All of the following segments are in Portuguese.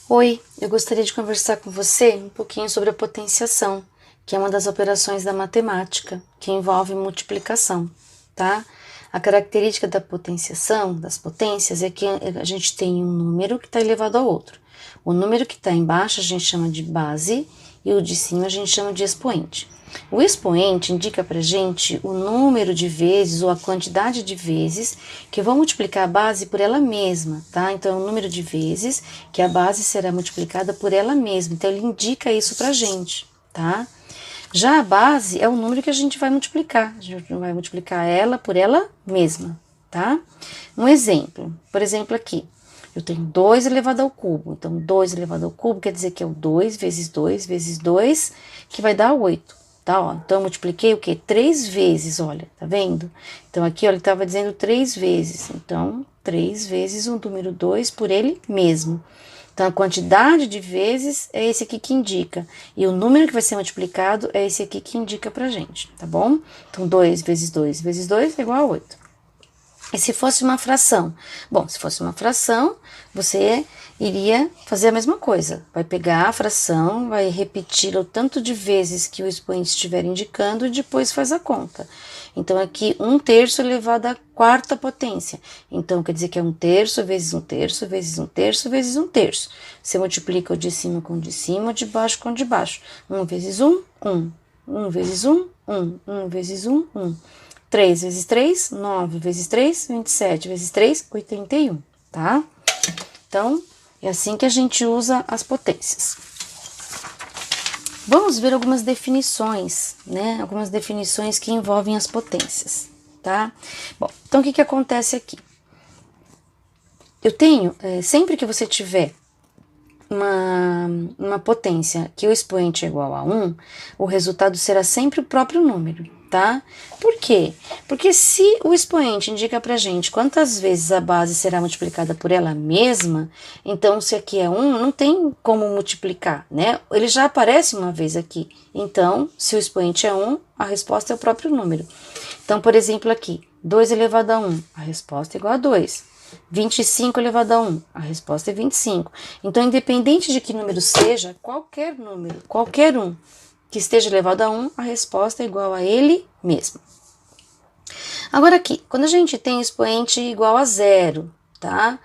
Oi, eu gostaria de conversar com você um pouquinho sobre a potenciação, que é uma das operações da matemática, que envolve multiplicação, tá? A característica da potenciação, das potências, é que a gente tem um número que está elevado ao outro. O número que está embaixo a gente chama de base e o de cima a gente chama de expoente. O expoente indica para gente o número de vezes ou a quantidade de vezes que eu vou multiplicar a base por ela mesma, tá? Então, é o número de vezes que a base será multiplicada por ela mesma. Então, ele indica isso pra gente, tá? Já a base é o número que a gente vai multiplicar. A gente vai multiplicar ela por ela mesma, tá? Um exemplo, por exemplo aqui. Eu tenho 2 elevado ao cubo. Então, 2 elevado ao cubo quer dizer que é o 2 vezes 2 vezes 2, que vai dar 8. Tá, ó, então eu multipliquei o quê? 3 vezes, olha, tá vendo? Então aqui, ó, ele estava dizendo 3 vezes, então 3 vezes o número 2 por ele mesmo. Então a quantidade de vezes é esse aqui que indica, e o número que vai ser multiplicado é esse aqui que indica pra gente, tá bom? Então 2 vezes 2 vezes 2 é igual a 8. E se fosse uma fração? Bom, se fosse uma fração, você iria fazer a mesma coisa. Vai pegar a fração, vai repetir o tanto de vezes que o expoente estiver indicando e depois faz a conta. Então, aqui, 1/3 elevado à quarta potência. Então, quer dizer que é 1/3 vezes 1/3 vezes 1/3 vezes 1/3. Você multiplica o de cima com o de cima, o de baixo com o de baixo. 1 vezes 1, 1. 1 vezes 1, 1. 1 vezes 1, 1. 3 vezes 3, 9 vezes 3, 27 vezes 3, 81, tá? Então, é assim que a gente usa as potências. Vamos ver algumas definições, né? Algumas definições que envolvem as potências, tá? Bom, então o que acontece aqui? Eu tenho, sempre que você tiver uma potência que o expoente é igual a 1, o resultado será sempre o próprio número, tá? Por quê? Porque se o expoente indica pra gente quantas vezes a base será multiplicada por ela mesma, então se aqui é 1, não tem como multiplicar, né? Ele já aparece uma vez aqui. Então, se o expoente é 1, a resposta é o próprio número. Então, por exemplo, aqui, 2 elevado a 1, a resposta é igual a 2. 25 elevado a 1, a resposta é 25. Então, independente de que número seja, qualquer número, qualquer um que esteja elevado a 1, a resposta é igual a ele mesmo. Agora aqui, quando a gente tem expoente igual a 0, tá?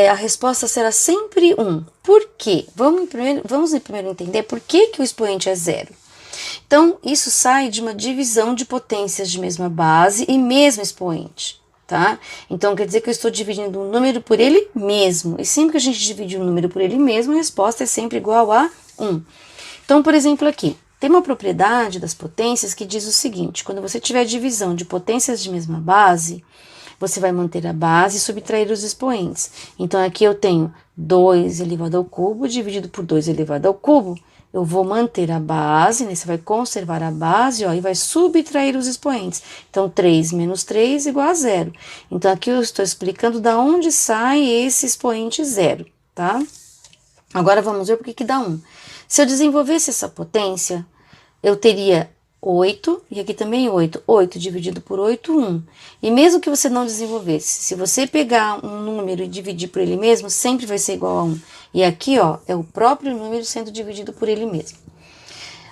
A resposta será sempre 1. Por quê? Vamos primeiro entender por que o expoente é 0. Então, isso sai de uma divisão de potências de mesma base e mesmo expoente. Tá? Então, quer dizer que eu estou dividindo um número por ele mesmo. E sempre que a gente divide um número por ele mesmo, a resposta é sempre igual a 1. Então, por exemplo, aqui, tem uma propriedade das potências que diz o seguinte: quando você tiver divisão de potências de mesma base, você vai manter a base e subtrair os expoentes. Então, aqui eu tenho 2 elevado ao cubo dividido por 2 elevado ao cubo. Eu vou manter a base, né? Você vai conservar a base, ó, e vai subtrair os expoentes. Então, 3 menos 3 igual a 0. Então, aqui eu estou explicando da onde sai esse expoente 0, tá? Agora, vamos ver por que dá 1. Se eu desenvolvesse essa potência, eu teria 8, e aqui também 8. 8 dividido por 8, 1. E mesmo que você não desenvolvesse, se você pegar um número e dividir por ele mesmo, sempre vai ser igual a 1. E aqui, ó, é o próprio número sendo dividido por ele mesmo.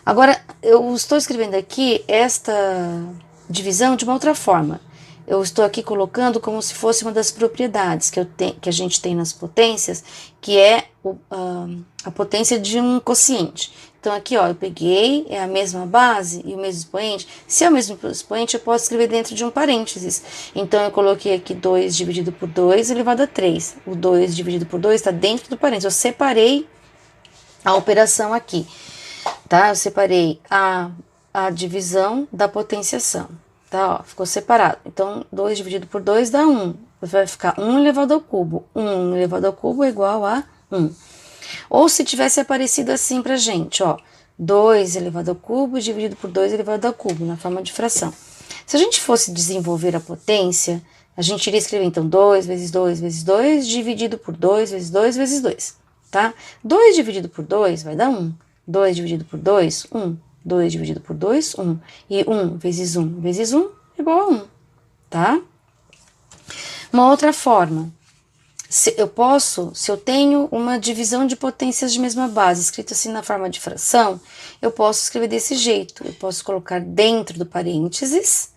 Agora, eu estou escrevendo aqui esta divisão de uma outra forma. Eu estou aqui colocando como se fosse uma das propriedades que a gente tem nas potências, que é a potência de um quociente. Então, aqui, ó, eu peguei, é a mesma base e o mesmo expoente. Se é o mesmo expoente, eu posso escrever dentro de um parênteses. Então, eu coloquei aqui 2 dividido por 2 elevado a 3. O 2 dividido por 2 está dentro do parênteses. Eu separei a operação aqui, tá? Eu separei a divisão da potenciação, tá? Ó, ficou separado. Então, 2 dividido por 2 dá 1. Vai ficar 1 elevado ao cubo. 1 elevado ao cubo é igual a 1. Ou se tivesse aparecido assim pra gente, ó, 2 elevado ao cubo dividido por 2 elevado ao cubo, na forma de fração. Se a gente fosse desenvolver a potência, a gente iria escrever, então, 2 vezes 2 vezes 2 dividido por 2 vezes 2 vezes 2, tá? 2 dividido por 2 vai dar 1. 2 dividido por 2, 1. 2 dividido por 2, 1. E 1 vezes 1 vezes 1 é igual a 1, tá? Uma outra forma. Se eu tenho uma divisão de potências de mesma base, escrito assim na forma de fração, eu posso escrever desse jeito. Eu posso colocar dentro do parênteses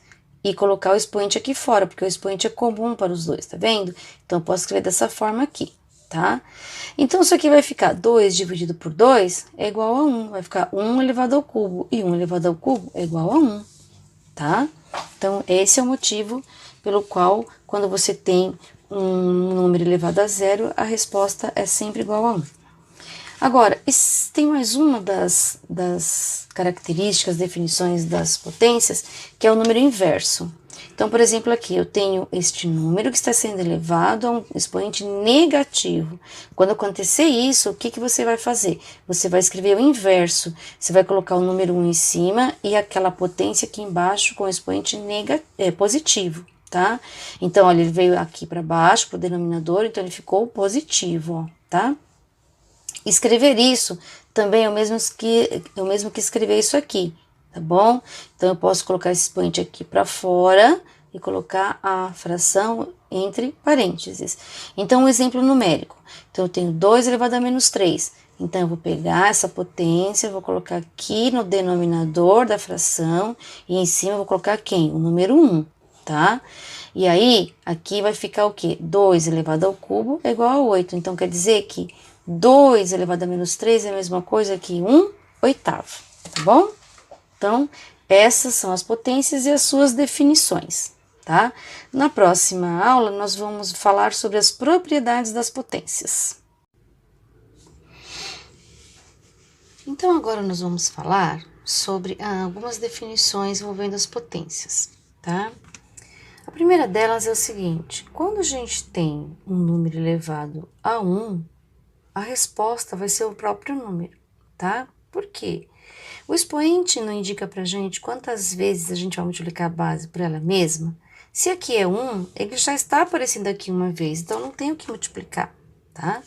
e colocar o expoente aqui fora, porque o expoente é comum para os dois, tá vendo? Então, eu posso escrever dessa forma aqui, tá? Então, isso aqui vai ficar 2 dividido por 2 é igual a 1. Vai ficar 1 elevado ao cubo, e 1 elevado ao cubo é igual a 1, tá? Então, esse é o motivo pelo qual, quando você tem um número elevado a zero, a resposta é sempre igual a 1. Agora, tem mais uma das características, definições das potências, que é o número inverso. Então, por exemplo, aqui eu tenho este número que está sendo elevado a um expoente negativo. Quando acontecer isso, o que você vai fazer? Você vai escrever o inverso. Você vai colocar o número 1 em cima e aquela potência aqui embaixo com o expoente positivo, tá? Então, olha, ele veio aqui para baixo, para o denominador, então ele ficou positivo, ó, tá? Escrever isso também é o mesmo que escrever isso aqui, tá bom? Então, eu posso colocar esse expoente aqui para fora e colocar a fração entre parênteses. Então, um exemplo numérico. Então, eu tenho 2 elevado a menos 3. Então, eu vou pegar essa potência, vou colocar aqui no denominador da fração e em cima eu vou colocar quem? O número 1, tá? E aí, aqui vai ficar o quê? 2 elevado ao cubo é igual a 8. Então, quer dizer que 2 elevado a menos 3 é a mesma coisa que 1 oitavo, tá bom? Então, essas são as potências e as suas definições, tá? Na próxima aula, nós vamos falar sobre as propriedades das potências. Então, agora nós vamos falar sobre algumas definições envolvendo as potências, tá? A primeira delas é o seguinte: quando a gente tem um número elevado a 1, a resposta vai ser o próprio número, tá? Por quê? O expoente não indica pra gente quantas vezes a gente vai multiplicar a base por ela mesma. Se aqui é 1, ele já está aparecendo aqui uma vez, então não tenho que multiplicar, tá?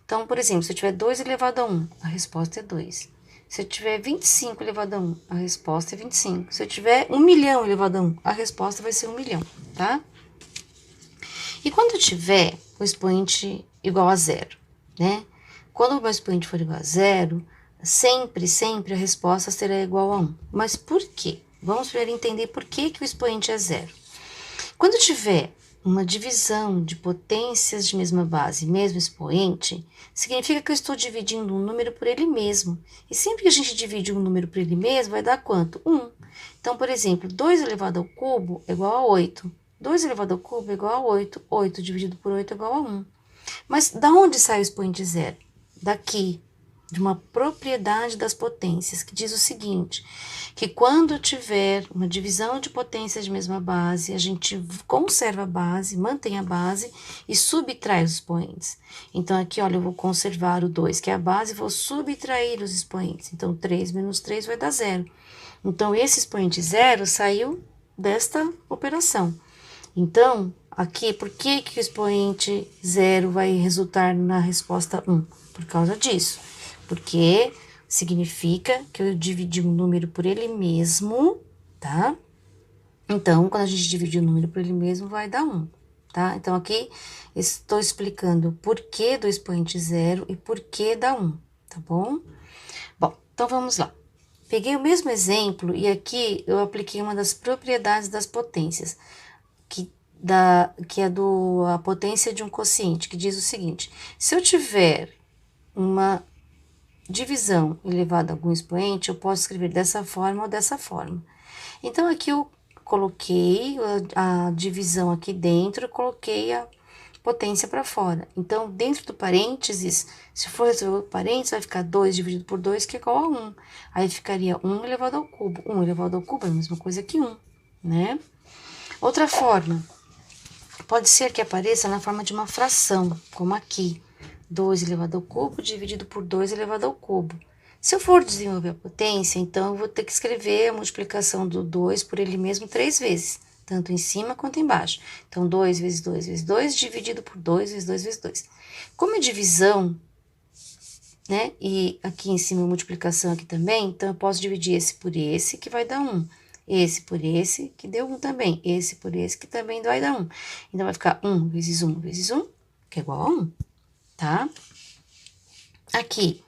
Então, por exemplo, se eu tiver 2 elevado a 1, a resposta é 2. Se eu tiver 25 elevado a 1, a resposta é 25. Se eu tiver 1 milhão elevado a 1, a resposta vai ser 1 milhão, tá? E quando eu tiver o expoente igual a zero, né? Quando o meu expoente for igual a zero, sempre a resposta será igual a 1. Mas por quê? Vamos primeiro entender por que o expoente é zero. Quando tiver uma divisão de potências de mesma base, mesmo expoente, significa que eu estou dividindo um número por ele mesmo. E sempre que a gente divide um número por ele mesmo, vai dar quanto? 1. Então, por exemplo, 2 elevado ao cubo é igual a 8. 2 elevado ao cubo é igual a 8. 8 dividido por 8 é igual a 1. Mas da onde sai o expoente zero? Daqui, de uma propriedade das potências, que diz o seguinte, que quando tiver uma divisão de potências de mesma base, a gente conserva a base, mantém a base e subtrai os expoentes. Então, aqui, olha, eu vou conservar o 2, que é a base, e vou subtrair os expoentes. Então, 3 menos 3 vai dar 0. Então, esse expoente zero saiu desta operação. Então, aqui, por que o expoente zero vai resultar na resposta 1? Por causa disso. Porque significa que eu dividi um número por ele mesmo, tá? Então, quando a gente divide o número por ele mesmo, vai dar 1, tá? Então, aqui estou explicando o porquê do expoente zero e porquê da 1, tá bom? Bom, então vamos lá. Peguei o mesmo exemplo e aqui eu apliquei uma das propriedades das potências, que é a potência de um quociente, que diz o seguinte: se eu tiver uma divisão elevada a algum expoente, eu posso escrever dessa forma ou dessa forma. Então, aqui eu coloquei a divisão aqui dentro, eu coloquei a potência para fora. Então, dentro do parênteses, se for resolver o parênteses, vai ficar 2 dividido por 2, que é igual a 1. Aí ficaria 1 elevado ao cubo. 1 elevado ao cubo é a mesma coisa que 1, né? Outra forma, pode ser que apareça na forma de uma fração, como aqui. 2 elevado ao cubo dividido por 2 elevado ao cubo. Se eu for desenvolver a potência, então eu vou ter que escrever a multiplicação do 2 por ele mesmo 3 vezes, tanto em cima quanto embaixo. Então, 2 vezes 2 vezes 2 dividido por 2 vezes 2 vezes 2. Como é divisão, né, e aqui em cima multiplicação aqui também, então eu posso dividir esse por esse, que vai dar 1. Esse por esse, que deu 1 também. Esse por esse, que também vai dar 1. Então, vai ficar 1 vezes 1 vezes 1. que é igual a 1, tá? Aqui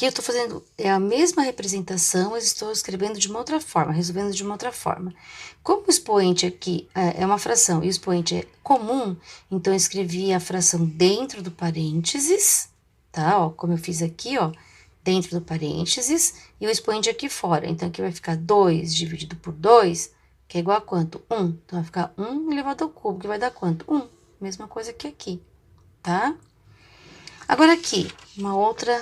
eu tô fazendo a mesma representação, mas estou escrevendo de uma outra forma, resolvendo de uma outra forma. Como o expoente aqui é uma fração e o expoente é comum, então eu escrevi a fração dentro do parênteses, tá? Ó, como eu fiz aqui, ó, dentro do parênteses, e o expoente aqui fora. Então, aqui vai ficar 2 dividido por 2, que é igual a quanto? 1. Então, vai ficar 1 elevado ao cubo, que vai dar quanto? 1. Mesma coisa que aqui, tá? Agora aqui, uma outra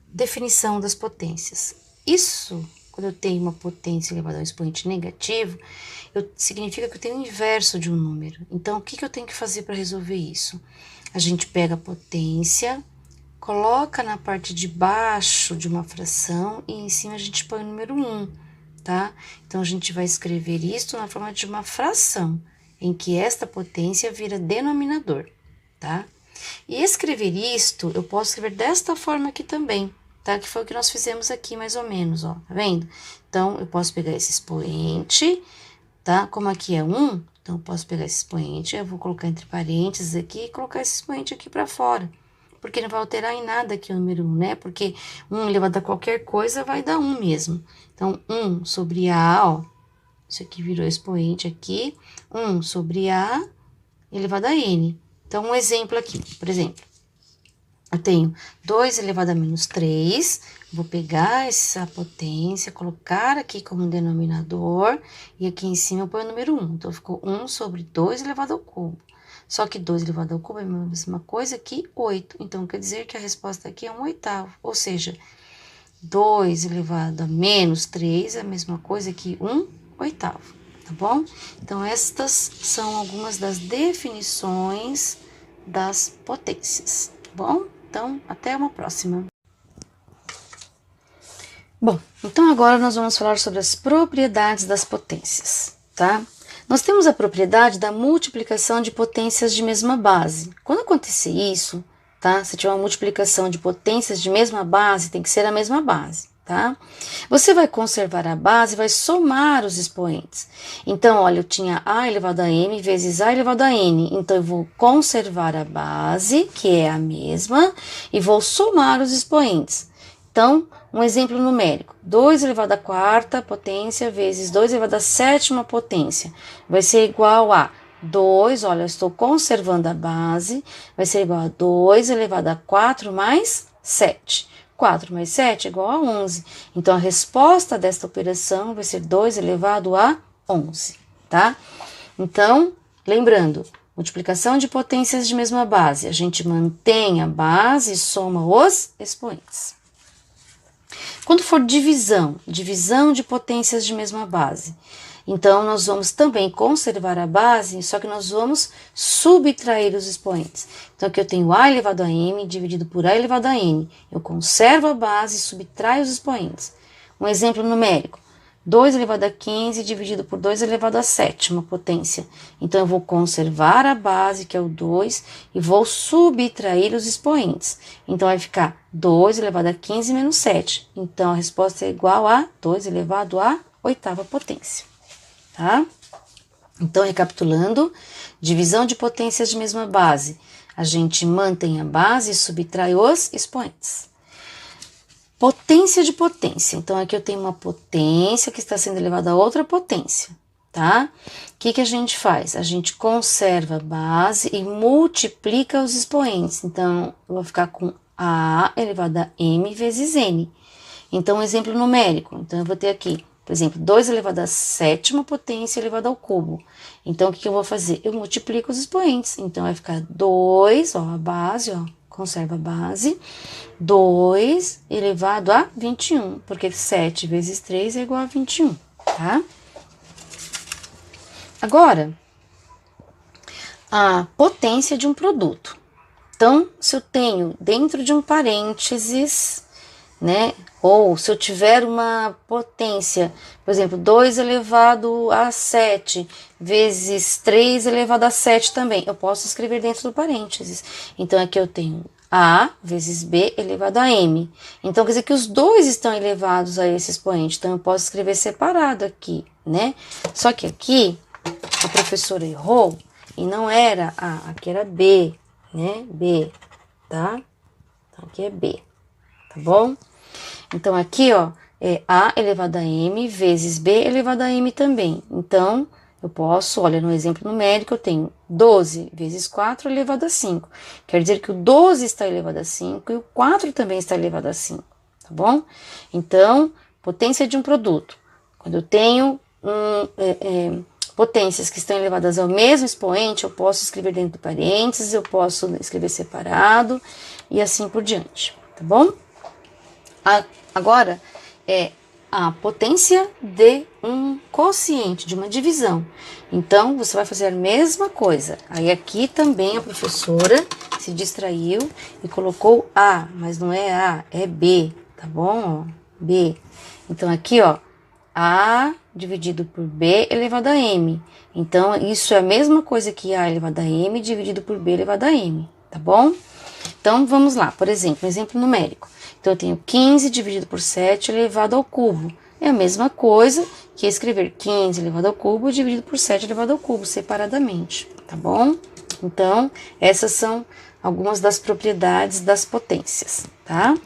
definição das potências. Isso, quando eu tenho uma potência elevada ao expoente negativo, significa que eu tenho o inverso de um número. Então, o que eu tenho que fazer para resolver isso? A gente pega a potência, coloca na parte de baixo de uma fração e em cima a gente põe o número 1, tá? Então, a gente vai escrever isso na forma de uma fração, em que esta potência vira denominador, tá? E escrever isto, eu posso escrever desta forma aqui também, tá? Que foi o que nós fizemos aqui, mais ou menos, ó, tá vendo? Então, eu posso pegar esse expoente, tá? Como aqui é 1, então eu posso pegar esse expoente, eu vou colocar entre parênteses aqui e colocar esse expoente aqui para fora. Porque não vai alterar em nada aqui o número 1, né? Porque 1 elevado a qualquer coisa vai dar 1 mesmo. Então, 1 sobre A, ó, isso aqui virou expoente aqui, 1 sobre A elevado a N. Então, um exemplo aqui, por exemplo, eu tenho 2 elevado a menos 3, vou pegar essa potência, colocar aqui como denominador, e aqui em cima eu ponho o número 1. Então, ficou 1 sobre 2 elevado ao cubo. Só que 2 elevado ao cubo é a mesma coisa que 8. Então, quer dizer que a resposta aqui é 1/8. Ou seja, 2 elevado a menos 3 é a mesma coisa que 1/8, tá bom? Então, estas são algumas das definições das potências, tá bom? Então, até uma próxima. Bom, então agora nós vamos falar sobre as propriedades das potências, tá? Nós temos a propriedade da multiplicação de potências de mesma base. Quando acontecer isso, tá? Se tiver uma multiplicação de potências de mesma base, tem que ser a mesma base, tá? Você vai conservar a base e vai somar os expoentes. Então, olha, eu tinha A elevado a M vezes A elevado a N. Então, eu vou conservar a base, que é a mesma, e vou somar os expoentes. Então, um exemplo numérico, 2 elevado à quarta potência vezes 2 elevado à sétima potência, vai ser igual a 2, olha, eu estou conservando a base, vai ser igual a 2 elevado a 4 mais 7. 4 mais 7 é igual a 11. Então, a resposta desta operação vai ser 2 elevado a 11, tá? Então, lembrando, multiplicação de potências de mesma base, a gente mantém a base e soma os expoentes. Quando for divisão de potências de mesma base, então nós vamos também conservar a base, só que nós vamos subtrair os expoentes. Então aqui eu tenho A elevado a M dividido por A elevado a N. Eu conservo a base e subtraio os expoentes. Um exemplo numérico, 2 elevado a 15 dividido por 2 elevado a sétima potência. Então, eu vou conservar a base, que é o 2, e vou subtrair os expoentes. Então, vai ficar 2 elevado a 15 menos 7. Então, a resposta é igual a 2 elevado à oitava potência, tá? Então, recapitulando, divisão de potências de mesma base. A gente mantém a base e subtrai os expoentes. Potência de potência. Então, aqui eu tenho uma potência que está sendo elevada a outra potência, tá? O que a gente faz? A gente conserva a base e multiplica os expoentes. Então, eu vou ficar com A elevado a M vezes N. Então, um exemplo numérico. Então, eu vou ter aqui, por exemplo, 2 elevado a sétima potência elevado ao cubo. Então, o que eu vou fazer? Eu multiplico os expoentes. Então, vai ficar 2, ó, a base, ó, conserva a base, 2 elevado a 21, porque 7 vezes 3 é igual a 21, tá? Agora, a potência de um produto. Então, se eu tenho dentro de um parênteses, né, ou se eu tiver uma potência, por exemplo, 2 elevado a 7 vezes 3 elevado a 7 também, eu posso escrever dentro do parênteses. Então, aqui eu tenho A vezes B elevado a M. Então, quer dizer que os dois estão elevados a esse expoente. Então, eu posso escrever separado aqui, né? Só que aqui, a professora errou e não era A, aqui era B. né? B, tá? Então, aqui é B, tá bom? Então, aqui, ó, é A elevado a M vezes B elevado a M também. Então, eu posso, olha, no exemplo numérico, eu tenho 12 vezes 4 elevado a 5. Quer dizer que o 12 está elevado a 5 e o 4 também está elevado a 5, tá bom? Então, potência de um produto. Quando eu tenho potências que estão elevadas ao mesmo expoente, eu posso escrever dentro do parênteses, eu posso escrever separado e assim por diante, tá bom? Agora, é a potência de um quociente, de uma divisão. Então, você vai fazer a mesma coisa. Aí, aqui também a professora se distraiu e colocou A, mas não é A, é B, tá bom? B. Então, aqui, ó, A dividido por B elevado a M. Então, isso é a mesma coisa que A elevado a M dividido por B elevado a M, tá bom? Então, vamos lá, por exemplo, um exemplo numérico. Então, eu tenho 15 dividido por 7 elevado ao cubo. É a mesma coisa que escrever 15 elevado ao cubo dividido por 7 elevado ao cubo, separadamente, tá bom? Então, essas são algumas das propriedades das potências, tá?